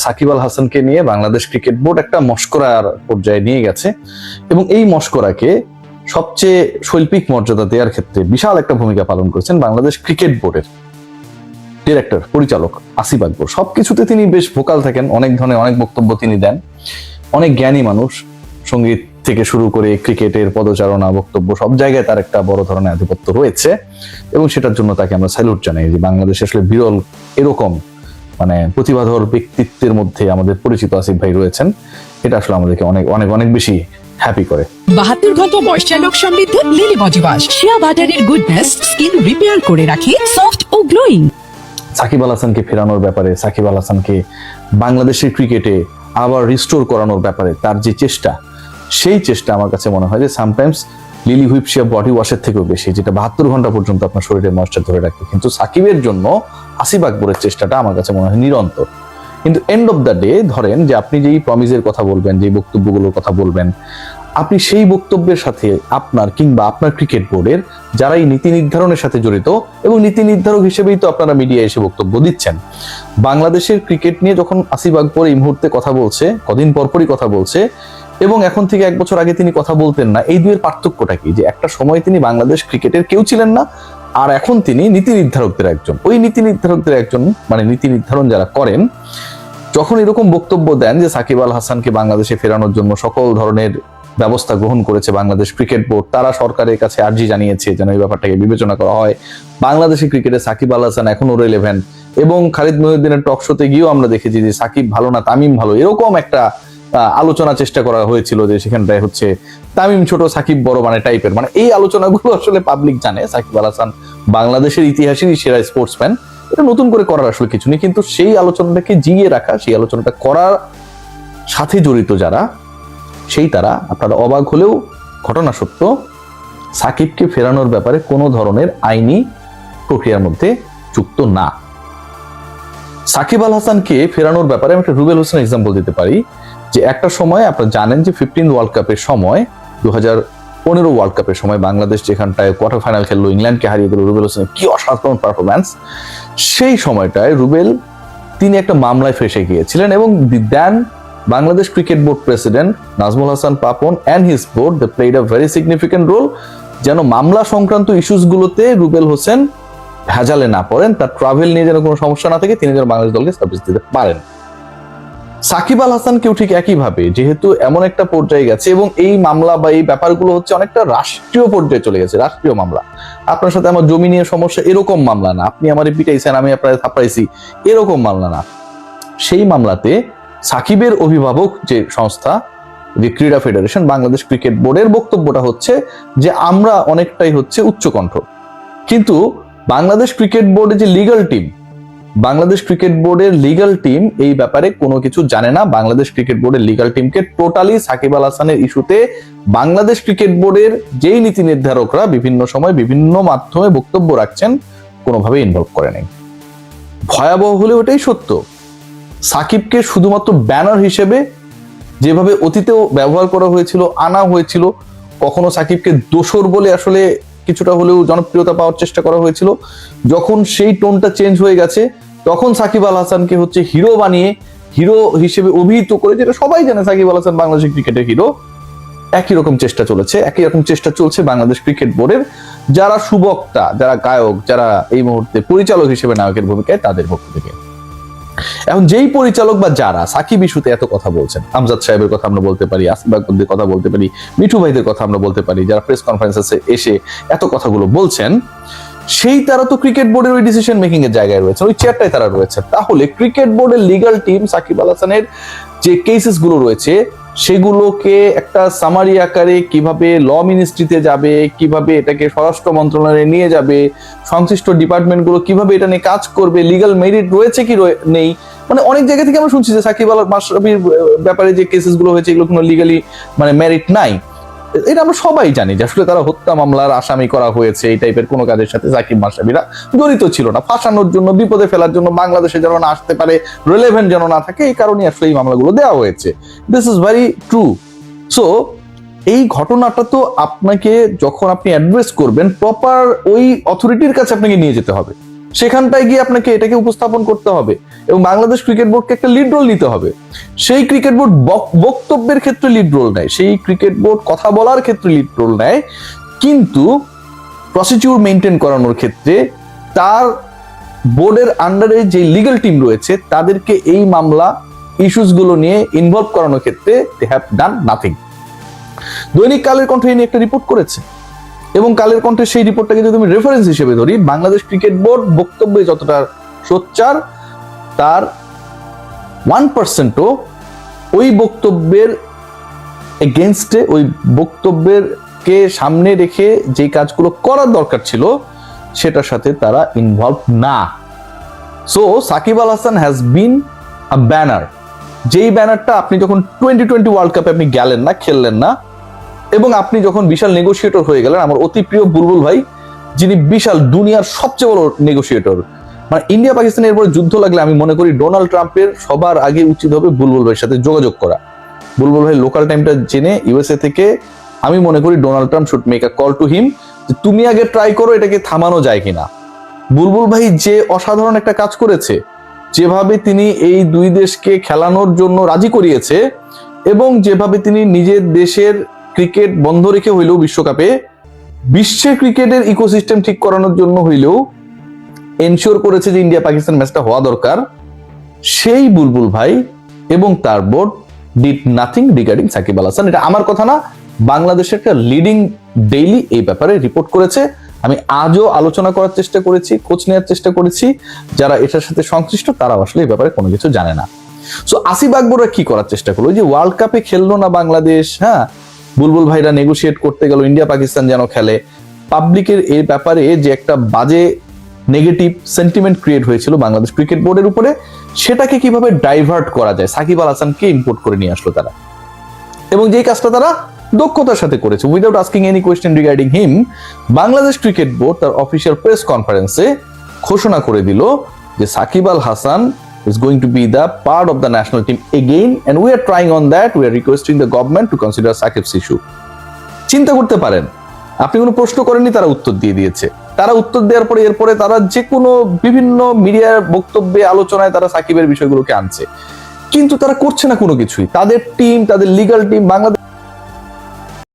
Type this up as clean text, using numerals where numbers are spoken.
সাকিব আল হাসানকে নিয়ে Bangladesh cricket board একটা মশকরার পর্যায়ে নিয়ে গেছে এবং এই মশকরাকে সবচেয়ে শৈল্পিক মর্যাদা দেওয়ার ক্ষেত্রে বিশাল একটা ভূমিকা পালন করেছেন বাংলাদেশ ক্রিকেট বোর্ডের ডিরেক্টর, পরিচালক আসিফ আকবর। সবকিছুতে তিনি বেশ ভোকাল থাকেন, অনেক ধরনের অনেক বক্তব্য তিনি দেন। অনেক জ্ঞানী মানুষ, সঙ্গীত থেকে শুরু করে ক্রিকেটের পদচারণা, বক্তব্য, সব জায়গায় তার একটা বড় ধরনের আধিপত্য রয়েছে এবং সেটার জন্য তাকে আমরা স্যালুট জানাই। যে বাংলাদেশে আসলে বিরল এরকম প্রতিভাধর ব্যক্তিত্বের মধ্যে আমাদের পরিচিত আসিফ ভাই রয়েছেন, এটা আসলে আমাদেরকে অনেক অনেক অনেক বেশি হ্যাপি করে। 72 ঘন্টা ময়েশ্চার লক সমৃদ্ধ লিলি বডি ওয়াশ, শিয়া বাটারের গুডনেস স্কিন রিপেয়ার করে রাখে সফট ও গ্লোয়িং। সাকিব আল হাসানকে ফেরানোর ব্যাপারে, সাকিব আল হাসানকে বাংলাদেশের ক্রিকেটে আবার রিস্টোর করানোর ব্যাপারে তার যে চেষ্টা, সেই চেষ্টা আমার কাছে মনে হয় যে সামটাইমস লিলি হুইপ শিয়া বডি ওয়াশের থেকেও বেশি, যেটা 72 ঘন্টা পর্যন্ত আপনার শরীরে ময়েশ্চার ধরে রাখে। কিন্তু সাকিবের জন্য আসিফ আকবরের চেষ্টাটা আমার কাছে মনে হয় নিরন্তর। কিন্তু এন্ড অফ দ্য ডে ধরেন যে আপনি যেই প্রমিসের কথা বলবেন, যে বক্তব্যগুলোর কথা বলবেন, আপনি সেই বক্তব্যের সাথে আপনার কিংবা আপনার ক্রিকেট বোর্ডের যারা এই নীতি নির্ধারণের সাথে জড়িত, এবং নীতি নির্ধারক হিসেবেই তো আপনারা মিডিয়া এসে বক্তব্য দিচ্ছেন, বাংলাদেশের ক্রিকেট নিয়ে যখন আসিফ আকবর এই মুহূর্তে কথা বলছে, কদিন পরপরই কথা বলছে, এবং এখন থেকে 1 বছর আগে তিনি কথা বলতেন না, এই দুয়ের পার্থক্যটা কি? যে একটা সময় তিনি বাংলাদেশ ক্রিকেটের কেউ ছিলেন না, আর এখন তিনি নীতি নির্ধারকদের একজন। ওই নীতি নির্ধারকদের একজন, নীতি নির্ধারণ যারা করেন, যখন এরকম বক্তব্য দেন যে সাকিব আল হাসানকে বাংলাদেশে ফেরানোর জন্য সকল ধরনের ব্যবস্থা গ্রহণ করেছে বাংলাদেশ ক্রিকেট বোর্ড, তারা সরকারের কাছে আর্জি জানিয়েছে যেন এই ব্যাপারটাকে বিবেচনা করা হয়, বাংলাদেশের ক্রিকেটে সাকিব আল হাসান এখনো রিলেভেন্ট, এবং খালিদ মহিউদ্দিনের টক শোতে গিয়েও আমরা দেখেছি যে সাকিব ভালো না তামিম ভালো, এরকম একটা আলোচনা চেষ্টা করা হয়েছিল, যে সেখানটায় হচ্ছে তামিম ছোট সাকিব বড় টাইপের, এই আলোচনাগুলো আসলে পাবলিক জানে সাকিব আল হাসান বাংলাদেশের ইতিহাসেরই সেরা স্পোর্টসম্যান। এটা নতুন করে করার আসলে কিছু নেই, কিন্তু সেই আলোচনাটাকে জিইয়ে রাখা, সেই আলোচনাটা করার সাথে জড়িত যারা, তারা আপনারা অবাক হলেও ঘটনা সত্য, সাকিবকে ফেরানোর ব্যাপারে কোনো ধরনের আইনি প্রক্রিয়ার মধ্যে যুক্ত না। সাকিব আল হাসানকে ফেরানোর ব্যাপারে আমি একটা রুবেল হোসেন এক্সাম্পল দিতে পারি, যে একটা সময় আপনারা জানেন যে 15 ওয়ার্ল্ড কাপের সময়, 2015 ওয়ার্ল্ড কাপের সময় বাংলাদেশ যেখানটায় কোয়ার্টার ফাইনাল খেললো, ইংল্যান্ডকে হারিয়ে দিল, রুবেল হোসেনের কি অসাধারণ পারফরম্যান্স। সেই সময়টায় রুবেল তিনি একটা মামলায় ফেসে গিয়েছিলেন, এবং then Bangladesh cricket board president Nazmul Hasan Papon and his board, they played a very significant role, যেন মামলা সংক্রান্ত ইস্যুস গুলোতে রুবেল হোসেন ভেজালে না পড়েন, তার ট্রাভেল নিয়ে যেন কোনো সমস্যা না থাকে, তিনি যেন বাংলাদেশ দলকে সার্ভিস দিতে পারেন। সাকিব আল হাসানকেও ঠিক একইভাবে, যেহেতু এমন একটা পর্যায়ে গেছে, এবং এই মামলা বা এই ব্যাপারগুলো হচ্ছে অনেকটা রাষ্ট্রীয় পর্যায়ে চলে গেছে, রাষ্ট্রীয় মামলা, আপনার সাথে আমার জমি নিয়ে সমস্যা এরকম মামলা না, আপনি আমারে পিটাইছেন আমি আপনার থাপড়াইছি এরকম মামলা না। সেই মামলাতে সাকিবের অভিভাবক যে সংস্থা, যে ক্রীড়া ফেডারেশন, বাংলাদেশ ক্রিকেট বোর্ডের বক্তব্যটা হচ্ছে যে আমরা অনেকটাই হচ্ছে উচ্চকণ্ঠ, কিন্তু বাংলাদেশ ক্রিকেট বোর্ডের যে লিগ্যাল টিম, বাংলাদেশ ক্রিকেট বোর্ডের লিগ্যাল টিম এই ব্যাপারে কোনো কিছু জানে না। বাংলাদেশ ক্রিকেট বোর্ডের লিগ্যাল টিমকে টোটালি সাকিব আল হাসানের ইস্যুতে বাংলাদেশ ক্রিকেট বোর্ডের যেই নীতি নির্ধারকরা বিভিন্ন সময় বিভিন্ন মাধ্যমে বক্তব্য রাখছেন, কোনোভাবে ইনভলভ করে নাই। ভয়াবহ হলে ওটাই সত্য, সাকিবকে শুধুমাত্র ব্যানার হিসেবে যেভাবে অতীতেও ব্যবহার করা হয়েছিল, আনা হয়েছিল, কখনো সাকিবকে দোসর বলে আসলে কিছুটা হলেও জনপ্রিয়তা পাওয়ার চেষ্টা করা হয়েছিল, যখন সেই টোনটা চেঞ্জ হয়ে গেছে, তখন সাকিব আল হাসানকে হচ্ছে হিরো বানিয়ে, হিরো হিসেবে অভিহিত করে, যেটা সবাই জানে সাকিব আল হাসান বাংলাদেশের ক্রিকেটের হিরো, একই রকম চেষ্টা চলেছে, একই রকম চেষ্টা চলছে বাংলাদেশ ক্রিকেট বোর্ডের যারা সুবক্তা, যারা গায়ক, যারা এই মুহূর্তে পরিচালক হিসেবে নায়কের ভূমিকায়, তাদের পক্ষ থেকে। এখন যেই পরিচালক বা যারা সাকিব ইস্যুতে এত কথা বলছেন, আমজাদ সাহেবের কথা আমরা বলতে পারি, আসিফ আকবরদের কথা বলতে পারি, মিঠু ভাইদের কথা আমরা বলতে পারি, যারা প্রেস কনফারেন্সে এসে এত কথাগুলো বলছেন, তারা তো ক্রিকেট বোর্ডের ওই ডিসিশন মেকিং এর জায়গায় রয়েছে, ওই চেয়ারটাই তারা রয়েছে। তাহলে ক্রিকেট বোর্ডের লিগ্যাল টিম সাকিব আল হাসানের যে কেসেস গুলো রয়েছে, সেগুলোকে একটা সামারি আকারে কিভাবে ল মিনিস্ট্রিতে যাবে, কিভাবে এটাকে স্বরাষ্ট্র মন্ত্রণালয়ে নিয়ে যাবে, সংশ্লিষ্ট ডিপার্টমেন্ট গুলো কিভাবে এটা নিয়ে কাজ করবে, লিগ্যাল মেরিট রয়েছে কি নেই, অনেক জায়গা থেকে আমরা শুনছি যে সাকিব আল মাশরাফির ব্যাপারে যে কেসেস গুলো হয়েছে, এগুলো কোনো লিগালি মেরিট নাই। এটা আমরা সবাই জানি যে আসলে তারা হত্যা মামলার আসামি করা হয়েছে, এই টাইপের কোনো কাজের সাথে সাকিব মাশরাফিরা জড়িত ছিল না, ফাঁসানোর জন্য, বিপদে ফেলার জন্য, বাংলাদেশে যেন না আসতে পারে, রিলেভেন্ট যেন না থাকে, এই কারণে আসলে এই মামলাগুলো দেওয়া হয়েছে। This is very true. So এই ঘটনাটা তো আপনাকে যখন আপনি অ্যাড্রেস করবেন, প্রপার ওই অথরিটির কাছে আপনাকে নিয়ে যেতে হবে, সেখানটায় গিয়ে আপনাকে এটাকে উপস্থাপন করতে হবে এবং বাংলাদেশ ক্রিকেট বোর্ডকে একটা লিড রোল নিতে হবে। সেই ক্রিকেট বোর্ড বক্তব্যের ক্ষেত্রে লিড রোল নেয়, সেই ক্রিকেট বোর্ড কথা বলার ক্ষেত্রে লিড রোল নেয়, কিন্তু প্রসিডিউর মেনটেন করানোর ক্ষেত্রে তার বোর্ডের আন্ডারে যে লিগ্যাল টিম রয়েছে তাদেরকে এই মামলা ইস্যুস গুলো নিয়ে ইনভলভ করানোর ক্ষেত্রে দে হ্যাভ ডান নাথিং। দৈনিক কালের কণ্ঠ নিয়ে একটা রিপোর্ট করেছে এবং কালের কণ্ঠের সেই রিপোর্টটাকে যদি আমি রেফারেন্স হিসেবে ধরি, বাংলাদেশ ক্রিকেট বোর্ড বক্তব্যে যতটা সোচ্চার, তার 1%ও ওই বক্তব্যের এগেনস্টে, ওই বক্তব্যের কে সামনে রেখে যে কাজগুলো করার দরকার ছিল সেটার সাথে তারা ইনভলভ না। So Shakib Al Hasan has been a banner, যেই ব্যানারটা আপনি যখন 2020 ওয়ার্ল্ড কাপে আপনি গেলেন না, খেললেন না, এবং আপনি যখন বিশাল নেগোসিয়েটর হয়ে গেলেন, আমার অতি প্রিয় বুলবুল ভাই, যিনি বিশাল দুনিয়ার সবচেয়ে বড় নেগোসিয়েটর, মানে ইন্ডিয়া পাকিস্তানের এরপরে যুদ্ধ লাগলে আমি মনে করি ডোনাল্ড ট্রাম্পের সবার আগে উচিত হবে বুলবুল ভাইয়ের সাথে যোগাযোগ করা। বুলবুল ভাই লোকাল টাইমটা জেনে ইউএসএ থেকে আমি মনে করি Donald Trump should make a call to him, তুমি আগে ট্রাই করো এটাকে থামানো যায় কিনা। বুলবুল ভাই যে অসাধারণ একটা কাজ করেছে, যেভাবে তিনি এই দুই দেশকে খেলানোর জন্য রাজি করিয়েছে এবং যেভাবে তিনি নিজের দেশের ক্রিকেট বন্ধ রেখে হইলেও বিশ্বকাপে বিশ্বের ক্রিকেটের ইকোসিস্টেম ঠিক করানোর জন্য হইলেও এনশিওর করেছে যে ইন্ডিয়া পাকিস্তান ম্যাচটা হওয়া দরকার, সেই বুলবুল ভাই এবং তার board did nothing regarding Shakib Al Hasan. এটা আমার কথা না, বাংলাদেশের একটা লিডিং ডেইলি এই ব্যাপারে রিপোর্ট করেছে। আমি আজও আলোচনা করার চেষ্টা করেছি, খোঁজ নেওয়ার চেষ্টা করেছি, যারা এটার সাথে সংশ্লিষ্ট তারা আসলে এই ব্যাপারে কোনো কিছু জানে না। সো আসিফ আকবররা কি করার চেষ্টা করলো, যে ওয়ার্ল্ড কাপে খেললো না বাংলাদেশ, হ্যাঁ বুলবুল ভাইরা নেগোশিয়েট করতে গেল ইন্ডিয়া পাকিস্তান যেন খেলে, পাবলিকের এই ব্যাপারে যে একটা বাজে নেগেটিভ সেন্টিমেন্ট ক্রিয়েট হয়েছিল বাংলাদেশ ক্রিকেট বোর্ডের উপরে, সেটাকে কিভাবে ডাইভার্ট করা যায়, সাকিব আল হাসানকে ইম্পোর্ট করে নিয়ে আসলো তারা, এবং যেই কাজটা তারা দক্ষতার সাথে করেছে without asking any question regarding him. Bangladesh cricket board তার অফিসিয়াল প্রেস কনফারেন্সে ঘোষণা করে দিল যে Shakib Al Hasan is going to be the part of the national team again and we are trying on that, we are requesting the government to consider Sakib's issue. চিন্তা করতে পারেন, আপনি কোনো প্রশ্ন করেননি, তারা উত্তর দিয়ে দিয়েছে। তারা উত্তর দেওয়ার পরে এরপরে তারা যে কোনো বিভিন্ন মিডিয়ার বক্তব্যে আলোচনায় তারা সাকিবের বিষয়গুলোকে আনছে, কিন্তু তারা করছে না কোনো কিছুই। তাদের টিম, তাদের লিগ্যাল টিম বাংলাদেশ